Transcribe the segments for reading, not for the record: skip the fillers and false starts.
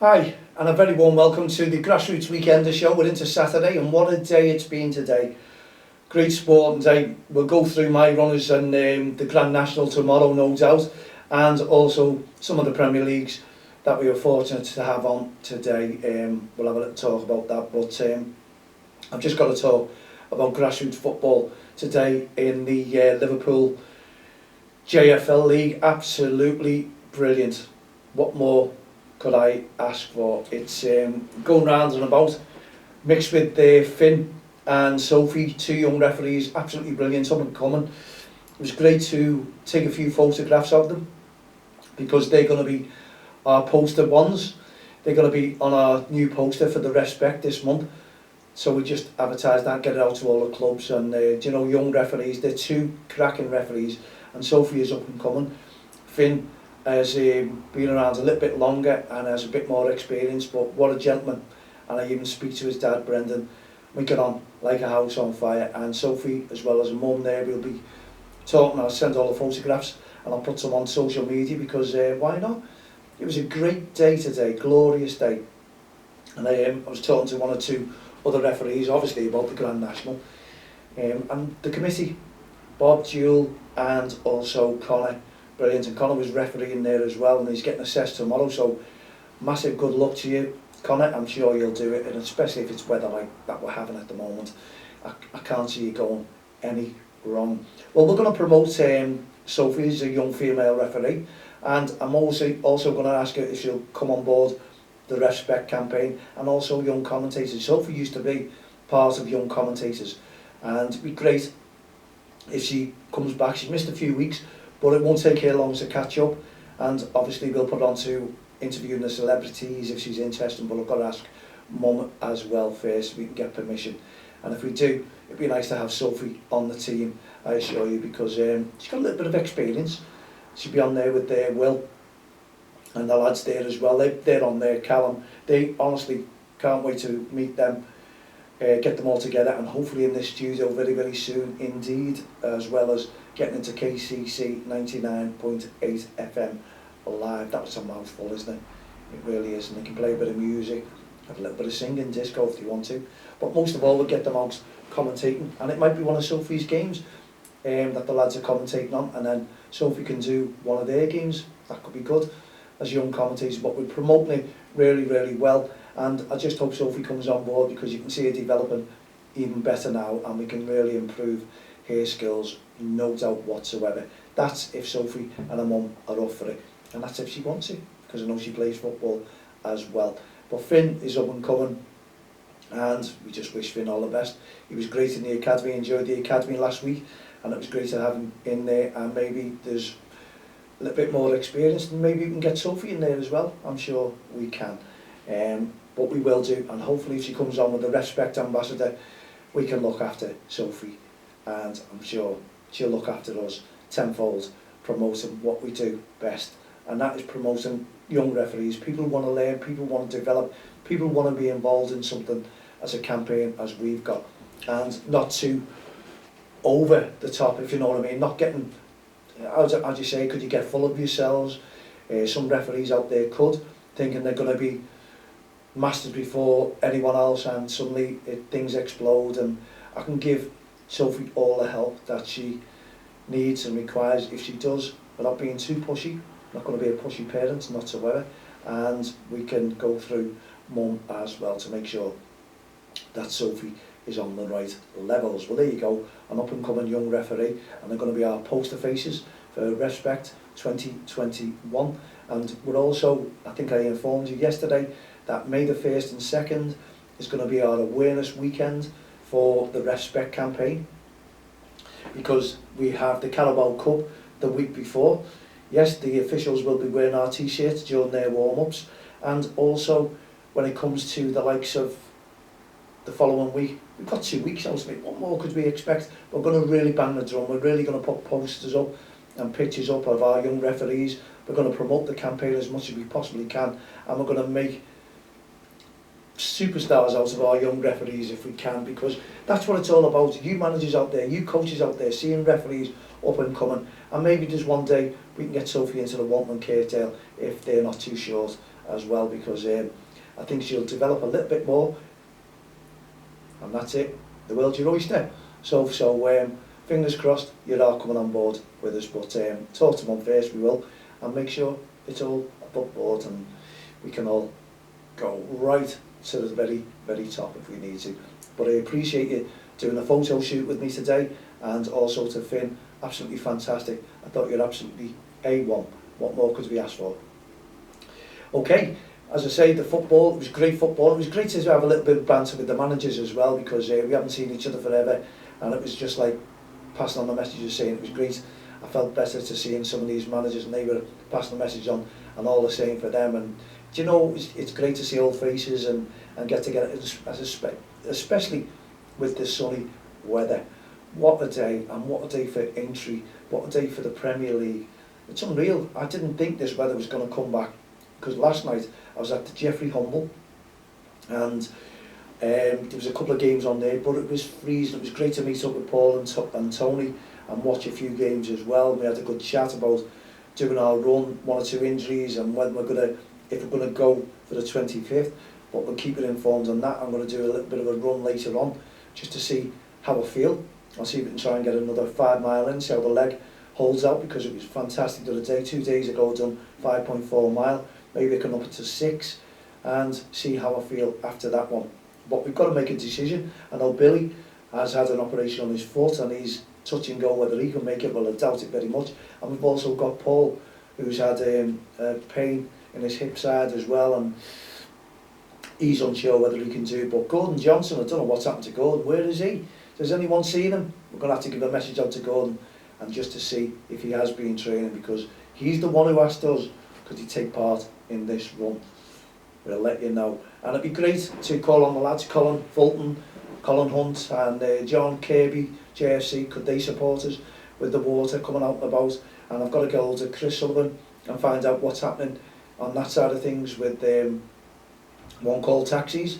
Hi, and a very warm welcome to the Grassroots Weekender show. We're into Saturday, and what a day it's been today. Great sporting day. We'll go through my runners and the Grand National tomorrow, no doubt, and also some of the Premier Leagues that we were fortunate to have on today. We'll have a little talk about that, but I've just got to talk about grassroots football today in the Liverpool JFL League. Absolutely brilliant. What more could I ask for? It's going round and about, mixed with Finn and Sophie, two young referees, absolutely brilliant, up and coming. It was great to take a few photographs of them because they're going to be our poster ones. They're going to be on our new poster for the Respect this month. So we just advertise that, get it out to all the clubs, and you know, young referees, they're two cracking referees, and Sophie is up and coming. Finn has been around a little bit longer and has a bit more experience, but what a gentleman. And I even speak to his dad, Brendan. We get on like a house on fire, and Sophie, as well as a mum there, will be talking. I'll send all the photographs and I'll put some on social media because why not? It was a great day today, glorious day. And I was talking to one or two other referees, obviously, about the Grand National. And the committee, Bob, Jewel, and also Connor. Brilliant, and Connor was refereeing there as well, and he's getting assessed tomorrow, so massive good luck to you, Connor. I'm sure you'll do it, and especially if it's weather like that we're having at the moment, I can't see you going any wrong. Well, we're going to promote Sophie as a young female referee, and I'm also going to ask her if she'll come on board the Respect campaign, and also young commentators. Sophie used to be part of young commentators, and it'd be great if she comes back. She's missed a few weeks, but it won't take her long to catch up, and obviously we'll put on to interviewing the celebrities if she's interested, but I've got to ask Mum as well first so we can get permission. And if we do, it'd be nice to have Sophie on the team, I assure you, because she's got a little bit of experience. She'll be on there with Will and the lads there as well. They're on there, Callum. They honestly can't wait to meet them, get them all together, and hopefully in this studio very, very soon indeed, as well as getting into KCC 99.8 FM live. That was a mouthful, isn't it? It really is, and they can play a bit of music, have a little bit of singing, disco if they want to, but most of all we'll get them out commentating, and it might be one of Sophie's games that the lads are commentating on, and then Sophie can do one of their games. That could be good as young commentators, but we're promoting it really, really well, and I just hope Sophie comes on board because you can see her developing even better now, and we can really improve her skills, no doubt whatsoever. That's if Sophie and her mum are up for it, and that's if she wants it, because I know she plays football as well. But Finn is up and coming, and we just wish Finn all the best. He was great in the academy, enjoyed the academy last week, and it was great to have him in there, and maybe there's a little bit more experience, and maybe we can get Sophie in there as well. I'm sure we can, but we will do, and hopefully if she comes on with the Respect ambassador, we can look after Sophie, and I'm sure she'll look after us tenfold, promoting what we do best, and that is promoting young referees, people who want to learn, people who want to develop, people who want to be involved in something as a campaign as we've got, and not too over the top, if you know what I mean, not getting, as you say, could you get full of yourselves? Some referees out there could, thinking they're going to be masters before anyone else, and suddenly things explode, and I can give Sophie all the help that she needs and requires if she does, without being too pushy. Not going to be a pushy parent, not whatsoever, and we can go through Mum as well to make sure that Sophie is on the right levels. Well, there you go, an up and coming young referee, and they're going to be our poster faces for Respect 2021. And we're also, I think I informed you yesterday, that May the 1st and 2nd is going to be our awareness weekend for the Respect campaign, because we have the Carabao Cup the week before. Yes, the officials will be wearing our t-shirts during their warm-ups, and also when it comes to the likes of the following week, we've got 2 weeks out of it. What more could we expect? We're going to really bang the drum. We're really going to put posters up and pictures up of our young referees. We're going to promote the campaign as much as we possibly can, and we're going to make superstars out of our young referees if we can, because that's what it's all about. You managers out there, you coaches out there, seeing referees up and coming, and maybe just one day we can get Sophie into the Walton and Kirkdale if they're not too short, as well, because I think she'll develop a little bit more, and that's it. The world's your oyster. So fingers crossed you are coming on board with us, but talk to Mum first, we will, and make sure it's all above board and we can all go right to the very, very top if we need to. But I appreciate you doing a photo shoot with me today, and also to Finn, absolutely fantastic. I thought you're absolutely A1. What more could we ask for? Okay, as I say, the football, it was great football. It was great to have a little bit of banter with the managers as well, because we haven't seen each other forever, and it was just like passing on the messages saying it was great. I felt better to seeing some of these managers, and they were passing the message on, and all the same for them. And do you know, it's great to see old faces and get together, especially with this sunny weather. What a day, and what a day for Aintree, what a day for the Premier League. It's unreal. I didn't think this weather was going to come back, because last night I was at the Jeffrey Humble, and there was a couple of games on there, but it was freezing. It was great to meet up with Paul and Tony and watch a few games as well. We had a good chat about doing our run, 1 or 2 injuries, and when if we're gonna go for the 25th. But we'll keep it informed on that. I'm going to do a little bit of a run later on, just to see how I feel. I'll see if we can try and get another 5 mile in, see how the leg holds out, because it was fantastic the other day. 2 days ago I done 5.4 mile. Maybe I can up it to 6 and see how I feel after that one. But we've got to make a decision. I know Billy has had an operation on his foot, and he's touch and go whether he can make it. Well, I doubt it very much. And we've also got Paul, who's had pain in his hip side as well, and he's unsure whether he can do it. But Gordon Johnson, I don't know what's happened to Gordon. Where is he? Does anyone seen him? We're going to have to give a message out to Gordon, and just to see if he has been training, because he's the one who asked us, could he take part in this run. We'll let you know. And it'd be great to call on the lads, Colin Fulton, Colin Hunt and John Kirby, JFC, could they support us with the water coming out and about. And I've got to go to Chris Sullivan and find out what's happening on that side of things with One Call Taxis,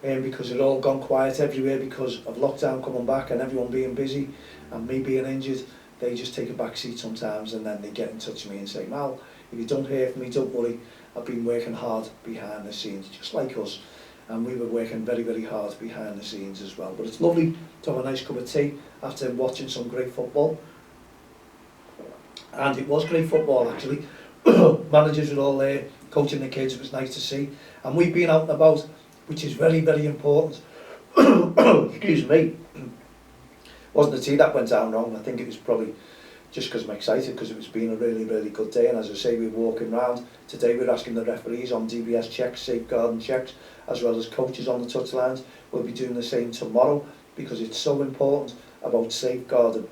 because it's all gone quiet everywhere because of lockdown coming back and everyone being busy and me being injured. They just take a back seat sometimes, and then they get in touch with me and say, Mal, if you don't hear from me, don't worry, I've been working hard behind the scenes, just like us, and we were working very, very hard behind the scenes as well. But it's lovely to have a nice cup of tea after watching some great football, and it was great football actually. Managers were all there coaching the kids. It was nice to see, and we've been out and about, which is very, very important. Excuse me. Wasn't the tea that went down wrong. I think it was probably just because I'm excited, because it was been a really, really good day. And as I say, we're walking around today. We're asking the referees on DBS checks, safeguarding checks, as well as coaches on the touchlines. We'll be doing the same tomorrow, because it's so important about safeguarding.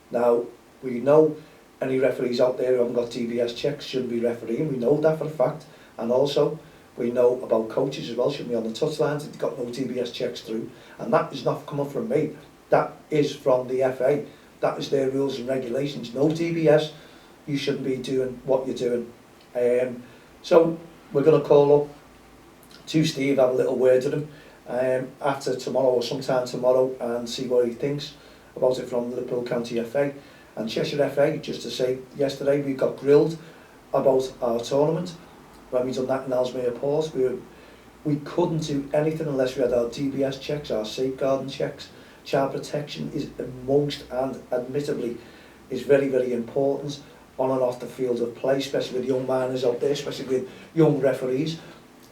Now, we know any referees out there who haven't got DBS checks shouldn't be refereeing. We know that for a fact. And also, we know about coaches as well, shouldn't be on the touchlines if they've got no DBS checks through. And that is not coming from me. That is from the FA. That is their rules and regulations. No DBS, you shouldn't be doing what you're doing. So we're going to call up to Steve, have a little word with him after tomorrow or sometime tomorrow, and see what he thinks about it from Liverpool County FA and Cheshire FA. Just to say, yesterday we got grilled about our tournament when we done that in Ellesmere Port. We couldn't do anything unless we had our DBS checks, our safeguarding checks. Child protection is most, and admittedly is very, very important on and off the field of play, especially with young minors out there, especially with young referees.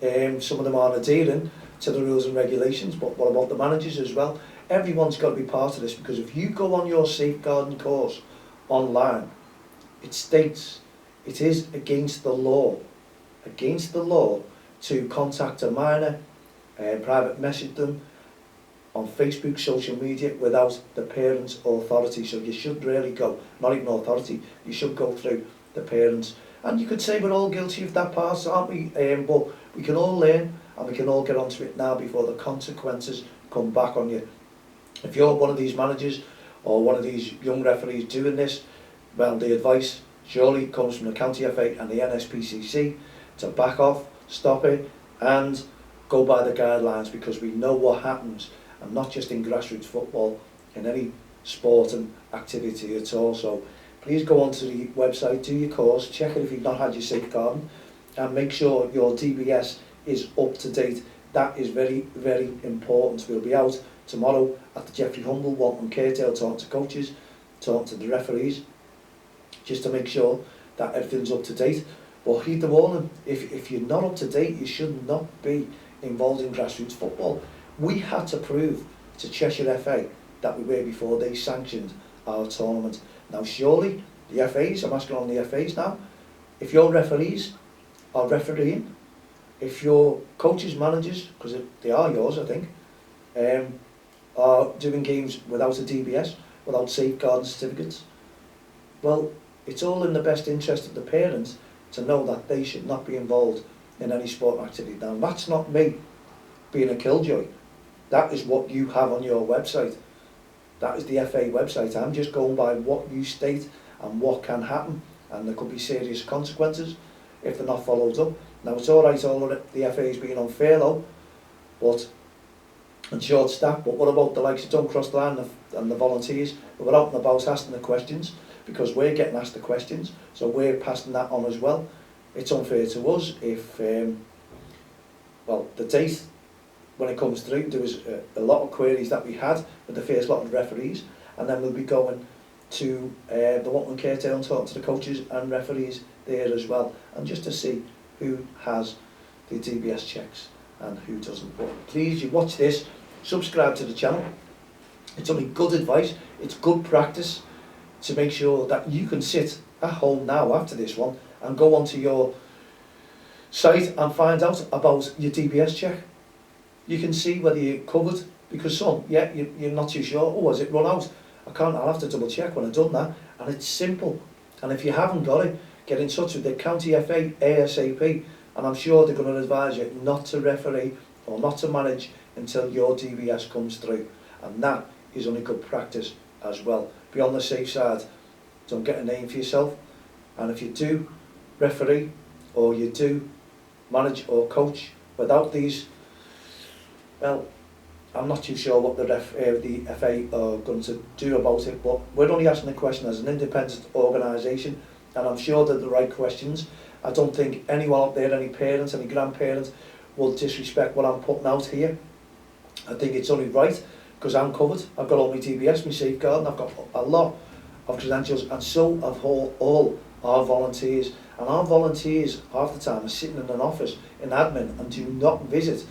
Some of them aren't adhering to the rules and regulations, but what about the managers as well? Everyone's got to be part of this, because if you go on your safeguarding course online, it states it is against the law to contact a minor, private message them on Facebook, social media, without the parents' authority. So you should really go, not even authority, you should go through the parents. And you could say we're all guilty of that part, aren't we? But we can all learn, and we can all get onto it now before the consequences come back on you. If you're one of these managers or one of these young referees doing this, well, the advice surely comes from the County FA and the NSPCC to back off, stop it, and go by the guidelines, because we know what happens, and not just in grassroots football, in any sport and activity at all. So please go onto the website, do your course, check it if you've not had your safeguarding, and make sure your DBS is up to date. That is very, very important. We'll be out tomorrow at the Jeffrey Humble, Walton Caredale, talking to coaches, talking to the referees, just to make sure that everything's up to date. But heed the warning, if you're not up to date, you should not be involved in grassroots football. We had to prove to Cheshire FA that we were before they sanctioned our tournament. Now surely the FAs, I'm asking on the FAs now, if your referees are refereeing, if your coaches, managers, because they are yours I think, are doing games without a DBS, without safeguarding certificates, well, it's all in the best interest of the parents to know that they should not be involved in any sport activity. Now that's not me being a killjoy. That is what you have on your website. That is the FA website. I'm just going by what you state and what can happen, and there could be serious consequences if they're not followed up. Now it's alright, all of the FA's being unfair though, and short staff, but what about the likes of Don't Cross the Line and the volunteers who are out and about asking the questions, because we're getting asked the questions, so we're passing that on as well. It's unfair to us if, well, the date when it comes through, there was a lot of queries that we had with the first lot of referees, and then we'll be going to the Walton Caredale and talking to the coaches and referees there as well, and just to see who has the DBS checks and who doesn't. But please, you watch this, subscribe to the channel. It's only good advice, it's good practice to make sure that you can sit at home now after this one and go onto your site and find out about your DBS check. You can see whether you're covered, because some, yeah, you're not too sure. Oh, has it run out? I'll have to double check when I've done that. And it's simple. And if you haven't got it, get in touch with the county FA ASAP, and I'm sure they're going to advise you not to referee or not to manage until your DBS comes through. And that is only good practice as well. Be on the safe side. Don't get a name for yourself. And if you do referee or you do manage or coach without these, well, I'm not too sure what the FA are going to do about it, but we're only asking the question as an independent organisation, and I'm sure they're the right questions. I don't think anyone out there, any parents, any grandparents, will disrespect what I'm putting out here. I think it's only right, because I'm covered. I've got all my DBS, my safeguard, and I've got a lot of credentials, and so have all our volunteers. And our volunteers, half the time, are sitting in an office in admin and do not visit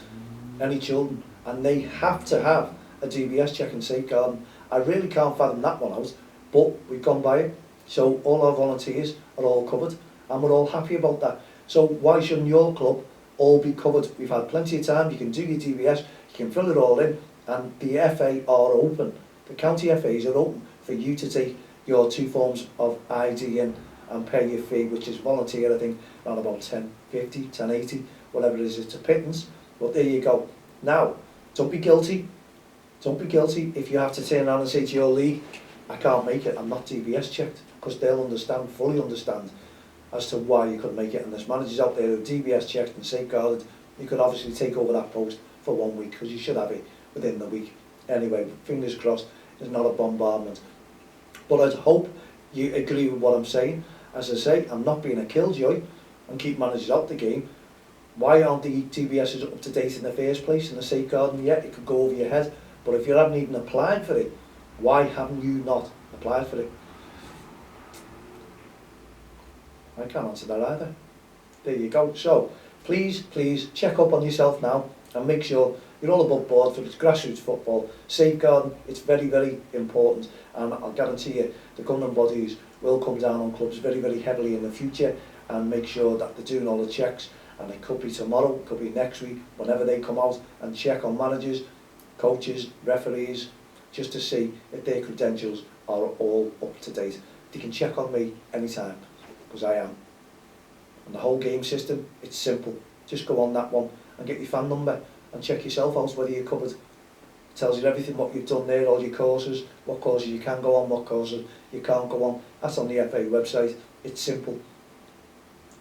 any children, and they have to have a DBS check and safeguarding. I really can't fathom that one out, but we've gone by it. So all our volunteers are all covered, and we're all happy about that. So why shouldn't your club all be covered? We've had plenty of time. You can do your DBS, you can fill it all in, and the FA are open. The county FAs are open for you to take your 2 forms of ID in and pay your fee, which is volunteer, I think, around about £10.50, £10.80, whatever it is, it's a pittance. But there you go. Now, don't be guilty. Don't be guilty if you have to turn around and say to your league, I can't make it, I'm not DBS checked, because they'll understand, fully understand, as to why you couldn't make it. And there's managers out there who are DBS checked and safeguarded. You could obviously take over that post for 1 week, because you should have it within the week. Anyway, fingers crossed, it's not a bombardment. But I'd hope you agree with what I'm saying. As I say, I'm not being a killjoy and keep managers out the game. Why aren't the DBSs up to date in the first place, and the safeguarding? Yeah, it could go over your head, but if you haven't even applied for it, why haven't you not applied for it? I can't answer that either. There you go. So please check up on yourself now and make sure you're all above board for this grassroots football. Safeguarding, it's very, very important, and I'll guarantee you the governing bodies will come down on clubs very, very heavily in the future and make sure that they're doing all the checks. And it could be tomorrow, it could be next week, whenever they come out and check on managers, coaches, referees, just to see if their credentials are all up to date. They can check on me anytime, because I am. And the whole game system, it's simple. Just go on that one and get your fan number and check yourself out whether you're covered. It tells you everything what you've done there, all your courses, what courses you can go on, what courses you can't go on. That's on the FA website. It's simple.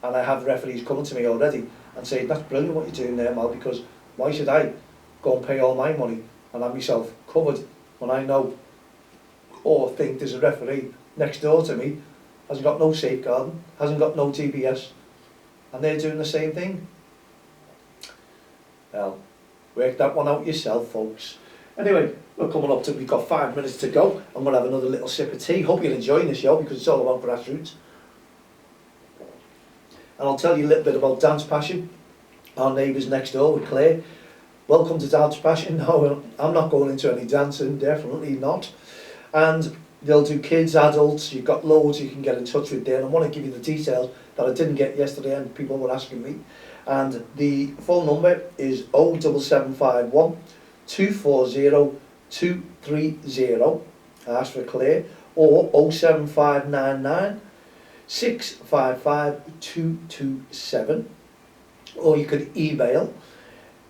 And I have referees coming to me already and saying, that's brilliant what you're doing there, Mal, because why should I go and pay all my money and have myself covered when I know or think there's a referee next door to me, hasn't got no safeguarding, hasn't got no DBS. and they're doing the same thing. Well, work that one out yourself, folks. Anyway, we're coming up to, we've got 5 minutes to go. I'm going to have another little sip of tea. Hope you're enjoying the show because it's all about grassroots. And I'll tell you a little bit about Dance Passion, our neighbours next door with Claire. Welcome to Dance Passion. No, I'm not going into any dancing, definitely not. And they'll do kids, adults, you've got loads you can get in touch with there. And I want to give you the details that I didn't get yesterday and people were asking me. And the phone number is 07751 240 230. Ask for Claire. Or 07599 655 227. Or you could email.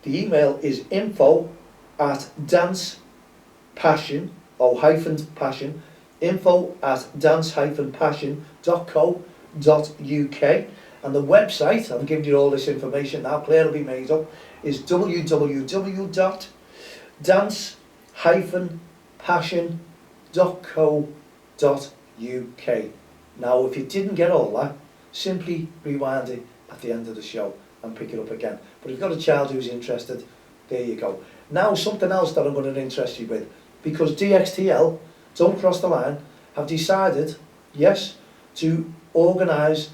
The email is info@dancepassion or -passion, info@dance-passion.co.uk. And the website, I've given you all this information now, Claire will be made up, is www.dance-passion.co.uk. Now, if you didn't get all that, simply rewind it at the end of the show and pick it up again. But if you've got a child who's interested, there you go. Now, something else that I'm going to interest you with, because DXTL, Don't Cross the Line, have decided, yes, to organise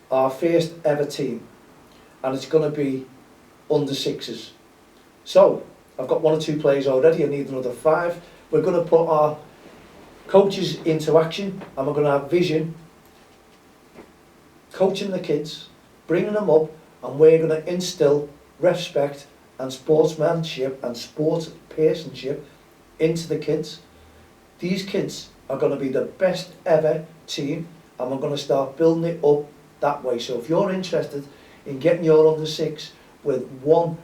our first ever team, and it's going to be under sixes. So I've got 1 or 2 players already. I need another 5. We're going to put our coaches into action, and we're going to have vision, coaching the kids, bringing them up, and we're going to instill respect and sportsmanship and sportspersonship into the kids. These kids are going to be the best ever team, and we're going to start building it up that way. So if you're interested in getting your under 6 with one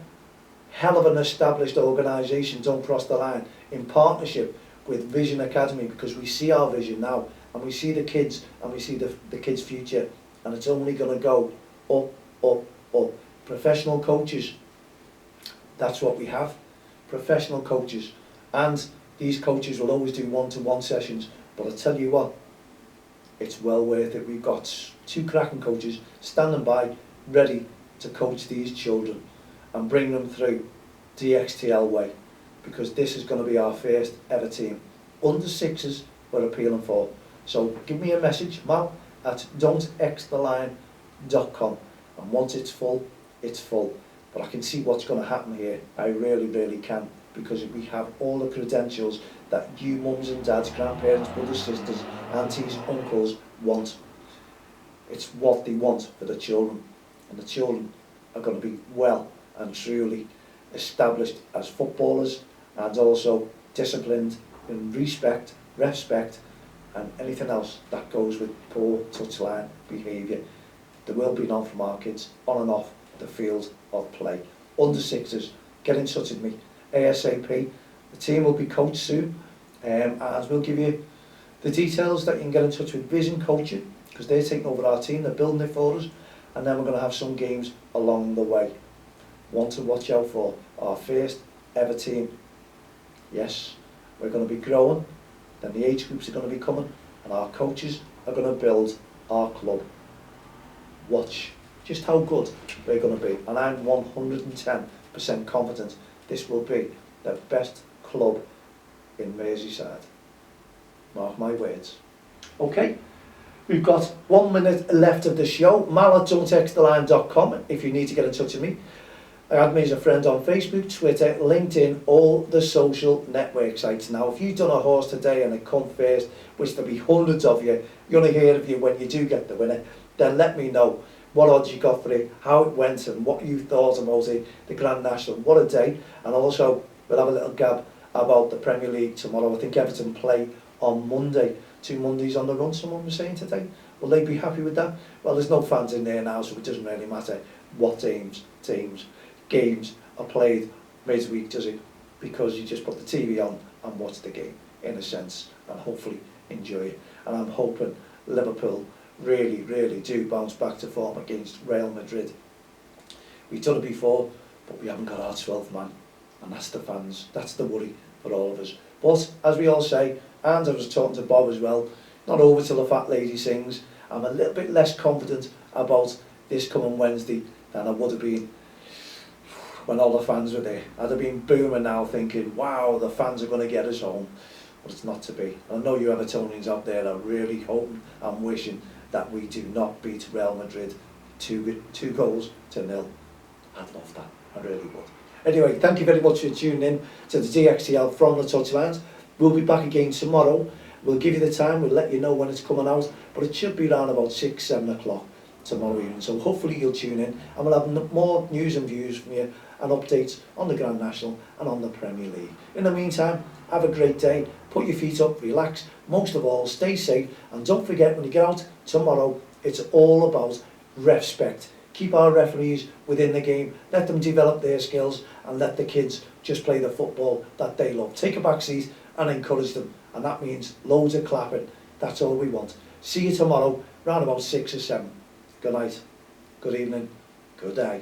hell of an established organisation, Don't Cross the Line, in partnership with Vision Academy, because we see our vision now and we see the kids and we see the kids' future, and it's only going to go up, up, up. Professional coaches, that's what we have, professional coaches, and these coaches will always do one-to-one sessions, but I tell you what, it's well worth it. We've got 2 cracking coaches standing by, ready to coach these children and bring them through DXTL way, because this is going to be our first ever team. Under 6s we're appealing for. So give me a message, mal@don'txtheline.com, and once it's full, it's full. But I can see what's going to happen here. I really, really can, because we have all the credentials that you mums and dads, grandparents, brothers, sisters, aunties, uncles want. It's what they want for the children, and the children are going to be well and truly established as footballers, and also disciplined in respect, and anything else that goes with poor touchline behaviour. There will be none from our kids on and off the field of play. Under 6s, get in touch with me ASAP. The team will be coached soon, and we'll give you the details that you can get in touch with Vision Coaching, because they're taking over our team, they're building it for us, and then we're going to have some games along the way. One to watch out for, our first ever team. Yes, we're going to be growing, then the age groups are going to be coming, and our coaches are going to build our club. Watch just how good we're going to be, and I'm 110% confident this will be the best club in Merseyside. Mark my words. Okay, we've got 1 minute left of the show. mal@don'txtheline.com if you need to get in touch with me. Add me as a friend on Facebook, Twitter, LinkedIn, all the social network sites. Now, if you've done a horse today and it come first, which there'll be hundreds of you, you're going to hear of you when you do get the winner, then let me know what odds you got for it, how it went, and what you thought about it, the Grand National. What a day. And also, we'll have a little gab about the Premier League tomorrow. I think Everton play on Monday. 2 Mondays on the run, someone was saying today. Will they be happy with that? Well, there's no fans in there now, so it doesn't really matter what games are played midweek, does it? Because you just put the TV on and watch the game, in a sense, and hopefully enjoy it. And I'm hoping Liverpool really do bounce back to form against Real Madrid. We've done it before, but we haven't got our 12th man, and that's the fans, that's the worry for all of us. But as we all say, and I was talking to Bob as well, not over till the fat lady sings. I'm a little bit less confident about this coming Wednesday than I would have been when all the fans were there. I'd have been booming now thinking, wow, the fans are going to get us home. But it's not to be. I know you Evertonians out there are really hoping and wishing that we do not beat Real Madrid 2-0. I'd love that, I really would. Anyway, thank you very much for tuning in to the DXTL from the touchlines. We'll be back again tomorrow. We'll give you the time, we'll let you know when it's coming out, but it should be around about 6-7 o'clock tomorrow evening. So hopefully you'll tune in and we'll have more news and views from you and updates on the Grand National and on the Premier League. In the meantime, have a great day, put your feet up, relax, most of all stay safe, and don't forget when you get out tomorrow, it's all about respect. Keep our referees within the game, let them develop their skills and let the kids just play the football that they love. Take a back seat and encourage them, and that means loads of clapping. That's all we want. See you tomorrow, round about 6 or 7. Good night, good evening, good day.